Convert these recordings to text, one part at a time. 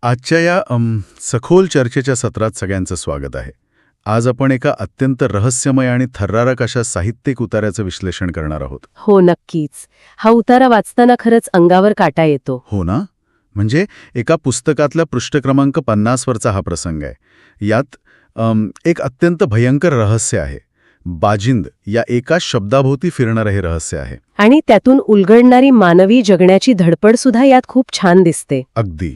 आजच्या या सखोल चर्चेच्या सत्रात सगळ्यांचं स्वागत आहे. आज आपण एका अत्यंत रहस्यमय आणि थरारक अशा साहित्यिक उतार्याचं विश्लेषण करणार आहोत. हो, नक्कीच. हा उतारा वाचताना खरंच अंगावर काटा येतो. हो ना? म्हणजे एका पुस्तकातल्या पृष्ठ क्रमांक 50 वरचा हा प्रसंग आहे. यात एक अत्यंत भयंकर रहस्य आहे. बाजिंद या एका शब्दाभोवती फिरणारं हे रहस्य आहे. आणि त्यातून उलगडणारी मानवी जगण्याची धडपड सुद्धा यात खूप छान दिसते. अगदी.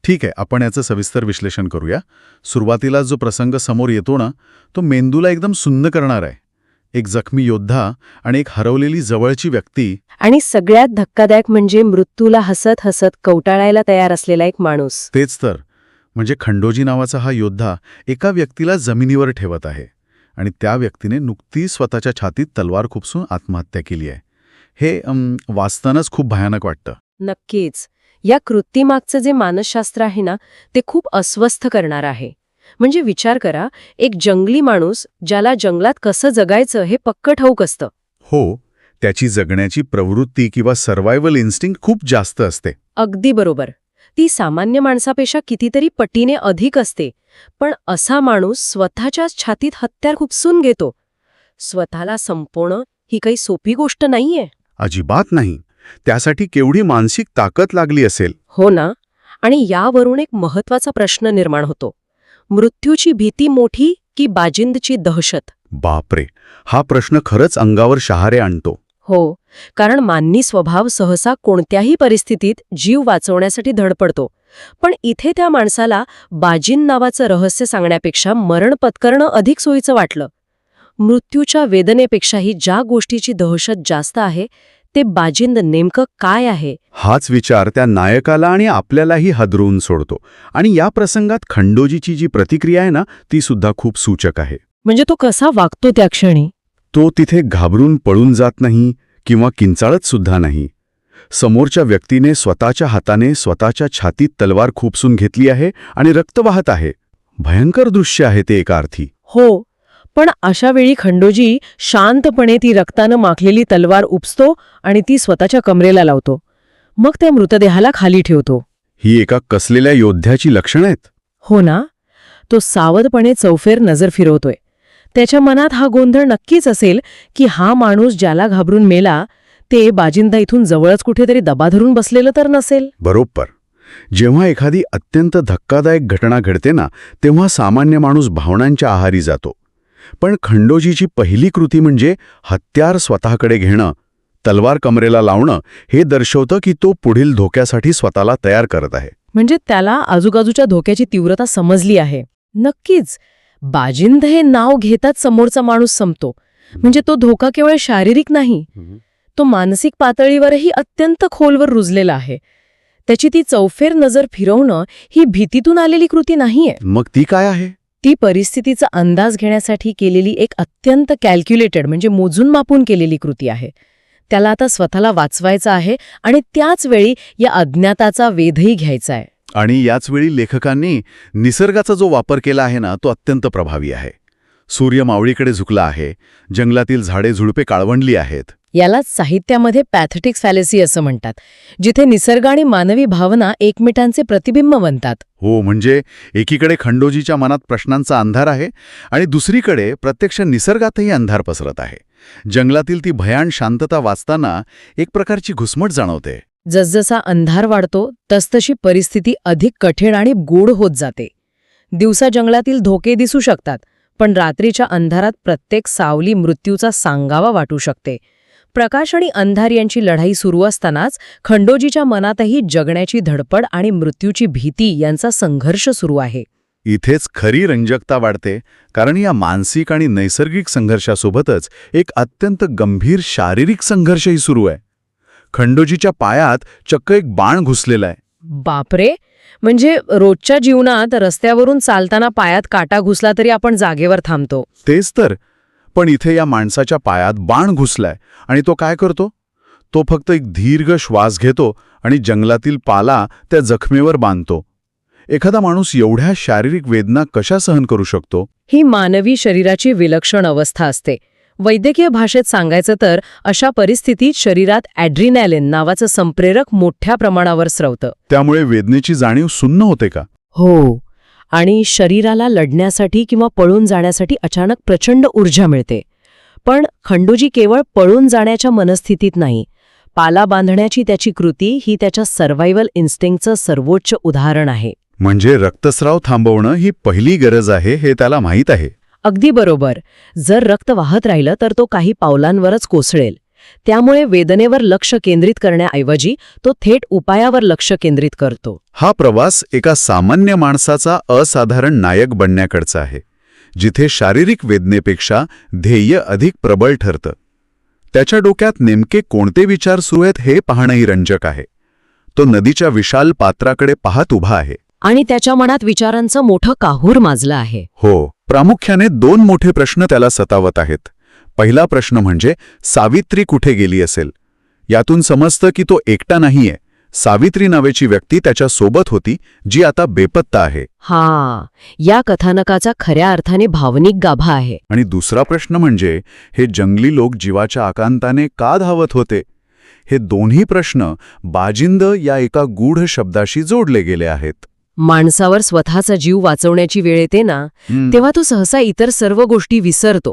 ठीक आहे, आपण याचं सविस्तर विश्लेषण करूया. सुरुवातीला जो प्रसंग समोर येतो ना, तो मेंदूला एकदम सुन्न करणार आहे. एक जखमी योद्धा आणि एक हरवलेली जवळची व्यक्ती. आणि सगळ्यात धक्कादायक म्हणजे मृत्यूला हसत हसत कवटाळायला तयार असलेला एक माणूस. तेच तर. म्हणजे खंडोजी नावाचा हा योद्धा एका व्यक्तीला जमिनीवर ठेवत आहे आणि त्या व्यक्तीने नुकतीच स्वतःच्या छातीत तलवार खुपसून आत्महत्या केली आहे. हे वाचतानाच खूप भयानक वाटतं. नक्कीच. या कृतीमागचं जे मानसशास्त्र आहे ना, ते खूप अस्वस्थ करणार आहे. म्हणजे विचार करा, एक जंगली माणूस ज्याला जंगलात कसं जगायचं हे पक्क ठाऊक असतं. हो, त्याची जगण्याची प्रवृत्ती किंवा सर्व्हायव्हल इन्स्टिंक्ट खूप जास्त असते. अगदी बरोबर. ती सामान्य माणसापेक्षा कितीतरी पटीने अधिक असते. पण असा माणूस स्वतःच्याच छातीत हत्यार खुपसून घेतो. स्वतःला संपवणं ही काही सोपी गोष्ट नाहीये. अजिबात नाही. त्यासाठी केवढी मानसिक ताकद लागली असेल. हो ना. आणि यावरून एक महत्वाचा प्रश्न निर्माण होतो. मृत्यूची भीती मोठी की बाजिंदची दहशत? बापरे, हा प्रश्न खरंच अंगावर शहारे आणतो. हो, कारण मानवी स्वभाव सहसा कोणत्याही परिस्थितीत जीव वाचवण्यासाठी धडपडतो. पण इथे त्या माणसाला बाजिंद नावाचं रहस्य सांगण्यापेक्षा मरण पत्करणं अधिक सोयीचं वाटलं. मृत्यूच्या वेदनेपेक्षाही ज्या गोष्टीची दहशत जास्त आहे ते बाजिंद नेमकं काय आहे? हाच विचार त्या नायकाला आणि आपल्यालाही हादरवून सोडतो. आणि या प्रसंगात खंडोजीची जी प्रतिक्रिया आहे ना, ती सुद्धा खूप सूचक आहे. म्हणजे तो कसा वागतो त्या क्षणी? तो तिथे घाबरून पळून जात नाही किंवा किंचाळत सुद्धा नाही. समोरच्या व्यक्तीने स्वतःच्या हाताने स्वतःच्या छातीत तलवार खुपसून घेतली आहे आणि रक्त वाहत आहे. भयंकर दृश्य आहे ते एका अर्थी. हो, पण अशा वेळी खंडोजी शांतपणे ती रक्तानं माखलेली तलवार उपसतो आणि ती स्वतःच्या कमरेला लावतो. मग त्या मृतदेहाला खाली ठेवतो. ही एका कसलेल्या योद्ध्याची लक्षणं आहेत. हो ना. तो सावधपणे चौफेर नजर फिरवतोय. त्याच्या मनात हा गोंधळ नक्कीच असेल की हा माणूस ज्याला घाबरून मेला ते बाजिंदा इथून जवळच कुठेतरी दबा धरून बसलेलं तर नसेल. बरोबर. जेव्हा एखादी अत्यंत धक्कादायक घटना घडते ना, तेव्हा सामान्य माणूस भावनांच्या आहारी जातो. पण खंडोजीची पहिली कृती म्हणजे हत्यार स्वतःकडे घेणं, तलवार कमरेला लावणं, हे दर्शवतं की तो पुढील धोक्यासाठी स्वतःला तयार करत आहे. म्हणजे त्याला आजूबाजूच्या धोक्याची तीव्रता समजली आहे. नक्कीच. बाजिंद हे नाव घेताच समोरचा माणूस संपतो. म्हणजे तो धोका केवळ शारीरिक नाही, तो मानसिक पातळीवरही अत्यंत खोलवर रुजलेला आहे. त्याची ती चौफेर नजर फिरवणं ही भीतीतून आलेली कृती नाहीये. मग ती काय आहे? ती परिस्थितीचा अंदाज घेण्यासाठी केलेली एक अत्यंत कॅल्क्युलेटेड म्हणजे मोजून मापून केलेली कृती आहे. त्याला आता स्वतःला वाचवायचं आहे आणि त्याच वेळी या अज्ञाताचा वेधही घ्यायचा आहे. आणि याच वेळी लेखकांनी निसर्गाचा जो वापर केला आहे ना, तो अत्यंत प्रभावी आहे. सूर्य मावळीकडे झुकला आहे, जंगलातील झाडे झुडपे काळवंडली आहेत. यालाच साहित्यामध्ये पॅथेटिक्स फॅलेसी असं म्हणतात, जिथे निसर्ग आणि मानवी भावना एकमेकांचे प्रतिबिंब बनतात. हो, म्हणजे एकीकडे खंडोजीच्या मनात प्रश्नांचा अंधार आहे आणि दुसरीकडे प्रत्यक्ष निसर्गातही अंधार पसरत आहे. जंगलातील ती भयान शांतता वाचताना एक प्रकारची घुसमट जाणवते. जसजसा अंधार वाढतो तसतशी परिस्थिती अधिक कठीण आणि गूढ होत जाते. दिवसा जंगलातील धोके दिसू शकतात, पण रात्रीच्या अंधारात प्रत्येक सावली मृत्यूचा सांगावा वाटू शकते. प्रकाश आणि अंधार यांची लढाई सुरू असतानाच खंडोजीच्या मनातही जगण्याची धडपड आणि मृत्यूची भीती यांचा संघर्ष सुरू आहे. इथेच खरी रंजकता वाढते, कारण या मानसिक आणि नैसर्गिक संघर्षासोबतच एक अत्यंत गंभीर शारीरिक संघर्षही सुरू आहे. खंडोजीच्या पायात चक्क एक बाण घुसलेला आहे. बापरे. म्हणजे रोजच्या जीवनात रस्त्यावरून चालताना पायात काटा घुसला तरी आपण जागेवर थांबतो. तेच तर. पण इथे या माणसाच्या पायात बाण घुसलाय आणि तो काय करतो? तो फक्त एक दीर्घ श्वास घेतो आणि जंगलातील पाला त्या जखमेवर बांधतो. एखादा माणूस एवढ्या शारीरिक वेदना कशा सहन करू शकतो? ही मानवी शरीराची विलक्षण अवस्था असते. वैद्यकीय भाषेत सांगायचं तर अशा परिस्थितीत शरीरात ॲड्रिनॅलिन नावाचं संप्रेरक मोठ्या प्रमाणावर स्रवतं. त्यामुळे वेदनेची जाणीव सुन्न होते का? हो, आणि शरीराला लढण्यासाठी किंवा पळून जाण्यासाठी अचानक प्रचंड ऊर्जा मिळते. पण खंडूजी केवळ पळून जाण्याच्या मनस्थितीत नाही. पाला बांधण्याची त्याची कृती ही त्याच्या सर्व्हायव्हल इन्स्टिंक्टचं सर्वोच्च उदाहरण आहे. म्हणजे रक्तस्राव थांबवणं ही पहिली गरज आहे हे त्याला माहीत आहे. अगदी बरोबर. जर रक्त वाहत राहिलं तर तो काही पावलांवरच कोसळेल. त्यामुळे वेदनेवर लक्ष केंद्रित करण्याऐवजी तो थेट उपायावर लक्ष केंद्रित करतो. हा प्रवास एका सामान्य माणसाचा असाधारण नायक बनण्याकडचा आहे, जिथे शारीरिक वेदनेपेक्षा ध्येय अधिक प्रबळ ठरतं. त्याच्या डोक्यात नेमके कोणते विचार सुरू आहेत हे पाहणंही रंजक आहे. तो नदीच्या विशाल पात्राकडे पाहत उभा आहे. आणि त्याच्या मनात विचारांचं मोठं काहूर माजलं आहे. हो, प्रामुख्याने 2 मोठे प्रश्न त्याला सतावत आहेत. पहिला प्रश्न म्हणजे सावित्री कुठे गेली असेल. यातून समजतं की तो एकटा नाहीये. सावित्री नावाची व्यक्ती त्याच्या सोबत होती, जी आता बेपत्ता आहे. या कथानकाचा खऱ्या अर्थाने भावनिक गाभा आहे. आणि दुसरा प्रश्न म्हणजे हे जंगली लोक जीवाच्या आकांताने का धावत होते. हे दोन्ही प्रश्न बाजिंद या एका गूढ शब्दाशी जोडले गेले आहेत. माणसावर स्वतःचा जीव वाचवण्याची वेळ येते ना, तेव्हा तो सहसा इतर सर्व गोष्टी विसरतो.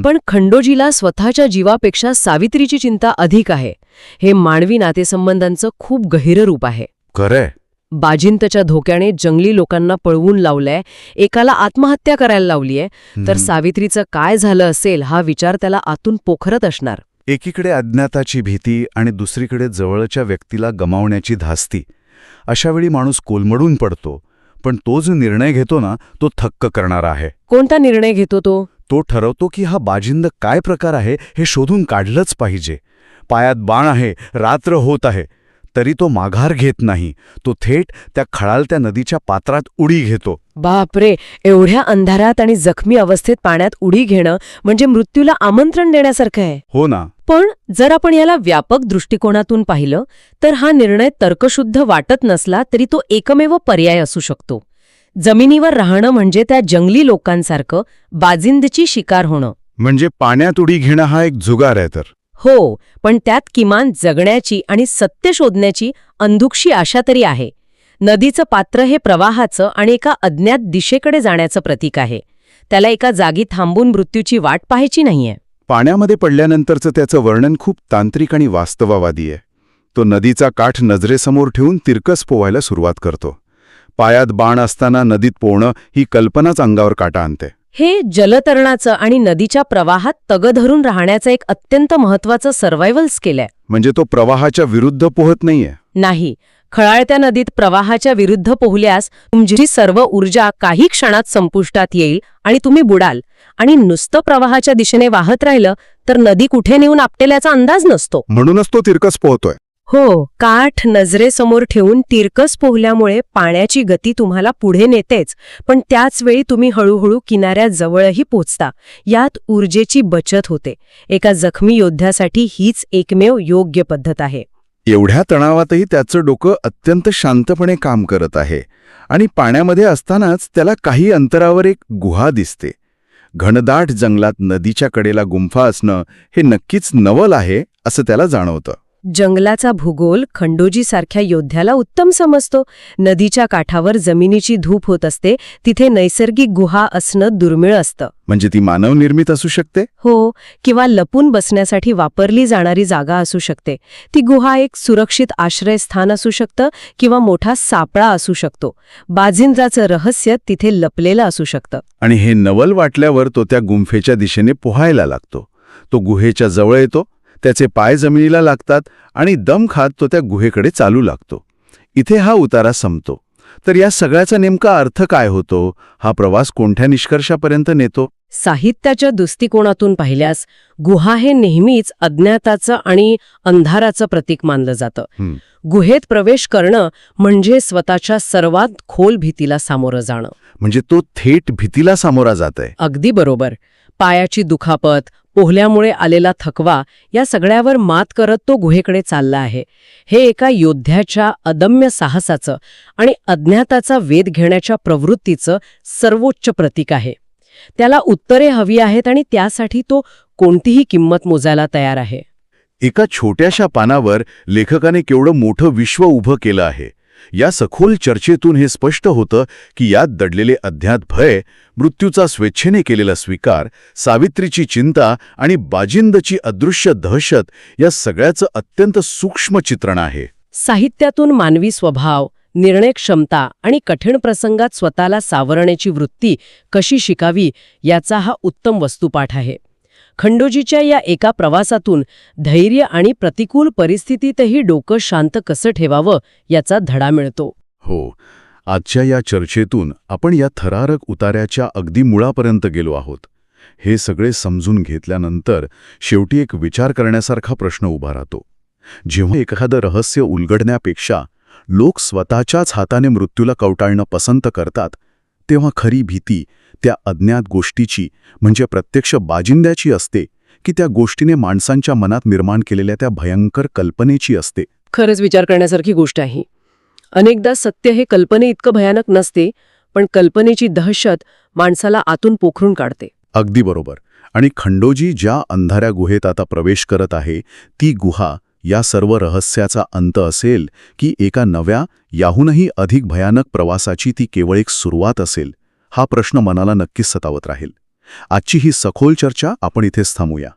पण खंडोजीला स्वतःच्या जीवापेक्षा सावित्रीची चिंता अधिक आहे. हे मानवी नातेसंबंधांचं खूप गहिरं रूप आहे. खरंय. बाजिंतच्या धोक्याने जंगली लोकांना पळवून लावलंय, एकाला आत्महत्या करायला लावलीय, तर सावित्रीचं काय झालं असेल हा विचार त्याला आतून पोखरत असणार. एकीकडे अज्ञाताची भीती आणि दुसरीकडे जवळच्या व्यक्तीला गमावण्याची धास्ती. अशावेळी माणूस कोलमडून पडतो. पण तो जो निर्णय घेतो ना, तो थक्क करणारा आहे. कोणता निर्णय घेतो तो? तो ठरवतो की हा बाजिंद काय प्रकार आहे हे शोधून काढलंच पाहिजे. पायात बाण आहे, रात्र होत आहे, तरी तो माघार घेत नाही. तो थेट त्या खळाळत्या नदीच्या पात्रात उडी घेतो. बापरे, एवढ्या अंधारात आणि जखमी अवस्थेत पाण्यात उडी घेणं म्हणजे मृत्यूला आमंत्रण देण्यासारखं आहे. हो ना. पण जर आपण याला व्यापक दृष्टिकोनातून पाहिलं तर हा निर्णय तर्कशुद्ध वाटत नसला तरी तो एकमेव पर्याय असू शकतो. जमिनीवर राहणं म्हणजे त्या जंगली लोकांसारखं बाजिंदची शिकार होणं. म्हणजे पाण्यात उडी घेणं हा एक जुगार आहे तर. हो, पण त्यात किमान जगण्याची आणि सत्य शोधण्याची अंधुकशी आशा तरी आहे. नदीचं पात्र हे प्रवाहाचं आणि एका अज्ञात दिशेकडे जाण्याचं प्रतीक आहे. त्याला एका जागी थांबून मृत्यूची वाट पाहायची नाहीये. पाण्यामध्ये पडल्यानंतरचं त्याचं वर्णन खूप तांत्रिक आणि वास्तववादी आहे. तो नदीचा काठ नजरेसमोर ठेवून तिरकस पोहायला सुरुवात करतो. पायात बाण असताना नदीत पोहणं ही कल्पनाच अंगावर काटा आणते. हे जलतरणाचं आणि नदीच्या प्रवाहात तग धरून राहण्याचं एक अत्यंत महत्वाचं सर्व्हायव्हल स्किल आहे. म्हणजे तो प्रवाहाच्या विरुद्ध पोहत नाहीये. नाही, खळाळत्या नदीत प्रवाहाच्या विरुद्ध पोहल्यास तुमची सर्व ऊर्जा काही क्षणात संपुष्टात येईल आणि तुम्ही बुडाल. आणि नुसतं प्रवाहाच्या दिशेने वाहत राहिलं तर नदी कुठे नेऊन आपटेल याचा अंदाज नसतो. म्हणूनच तो तिरकस पोहतोय. हो, काठ नजरेसमोर ठेवून तिरकस पोहल्यामुळे पाण्याची गती तुम्हाला पुढे नेतेच, पण त्याच वेळी तुम्ही हळूहळू किनाऱ्याजवळही पोचता. यात ऊर्जेची बचत होते. एका जखमी योद्ध्यासाठी हीच एकमेव योग्य पद्धत आहे. एवढ्या तणावातही त्याचं डोकं अत्यंत शांतपणे काम करत आहे. आणि पाण्यामध्ये असतानाच त्याला काही अंतरावर एक गुहा दिसते. घनदाट जंगलात नदीच्या कडेला गुंफा असणं हे नक्कीच नवल आहे असं त्याला जाणवतं. जंगलाचा भूगोल खंडोजीसारख्या योद्ध्याला उत्तम समजतो. नदीच्या काठावर जमिनीची धूप होत असते, तिथे नैसर्गिक गुहा असणं दुर्मिळ असतं. म्हणजे ती मानवनिर्मित असू शकते. हो, किंवा लपून बसण्यासाठी वापरली जाणारी जागा असू शकते. ती गुहा एक सुरक्षित आश्रयस्थान असू शकतं किंवा मोठा सापळा असू शकतो. बाजिंद्राचं रहस्य तिथे लपलेलं असू शकतं. आणि हे नवल वाटल्यावर तो त्या गुंफेच्या दिशेने पोहायला लागतो. तो गुहेच्या जवळ येतो, त्याचे पाय जमिनीला लागतात आणि दम खात तो त्या गुहेकडे चालू लागतो. इथे हा उतारा संपतो. तर या सगळ्याचा नेमका अर्थ काय होतो? हा प्रवास कोणत्या निष्कर्षापर्यंत नेतो? साहित्याच्या दृष्टिकोनातून पाहिल्यास गुहा हे नेहमीच अज्ञाताचं आणि अंधाराचं प्रतीक मानलं जातं. गुहेत प्रवेश करणं म्हणजे स्वतःच्या सर्वात खोल भीतीला सामोरं जाणं. म्हणजे तो थेट भीतीला सामोरा जात आहे. अगदी बरोबर. पायाची दुखापत, पोहल्यामुळे आलेला थकवा या सगळ्यावर मात करत तो गुहेकडे चालला आहे. हे एका योद्ध्याच्या अदम्य साहसाचं आणि अज्ञाताचा वेध घेण्याच्या प्रवृत्तीचं सर्वोच्च प्रतीक आहे. त्याला उत्तरे हवी आहेत आणि त्यासाठी तो कोणतीही किंमत मोजायला तयार आहे. एका छोट्याशा पानावर लेखकाने केवढं मोठं विश्व उभं केलं आहे. या सखोल चर्चेतून हे स्पष्ट होतं की यात दडलेले अज्ञात भय, मृत्यूचा स्वेच्छेने केलेला स्वीकार, सावित्रीची चिंता आणि बाजिंदची अदृश्य दहशत या सगळ्याचं अत्यंत सूक्ष्म चित्रण आहे. साहित्यातून मानवी स्वभाव, निर्णय क्षमता आणि कठीण प्रसंगात स्वतःला सावरण्याची वृत्ती कशी शिकावी याचा हा उत्तम वस्तुपाठ आहे. खंडोजीच्या या एका प्रवासातून धैर्य आणि प्रतिकूल परिस्थितीतही डोकं शांत कसं ठेवावं याचा धडा मिळतो. हो, आजच्या या चर्चेतून आपण या थरारक उतार्याच्या अगदी मुळापर्यंत गेलो आहोत. हे सगळे समजून घेतल्यानंतर शेवटी एक विचार करण्यासारखा प्रश्न उभा राहतो. जेव्हा एखादं रहस्य उलगडण्यापेक्षा लोक स्वतःच्याच हाताने मृत्यूला कवटाळणं पसंत करतात, तेव्हा खरी भीती त्या अज्ञात गोष्टीची म्हणजे प्रत्यक्ष बाजिंद्याची असते की त्या गोष्टीने माणसांच्या मनात निर्माण केलेल्या त्या भयंकर कल्पनेची असते. खरंच विचार करण्यासारखी गोष्ट आहे. अनेकदा सत्य हे कल्पने इतकं भयानक नसते, पण कल्पनेची दहशत माणसाला आतून पोखरून काढते. अगदी बरोबर. आणि खंडोजी ज्या अंधाऱ्या गुहेत आता प्रवेश करत आहे, ती गुहा या सर्व रहस्याचा अंत असेल की एका नव्या, याहूनही अधिक भयानक प्रवासाची ती केवळ एक सुरुवात असेल, हा प्रश्न मनाला नक्कीच सतावत राहील. आजची ही सखोल चर्चा आपण इथेच थांबूया.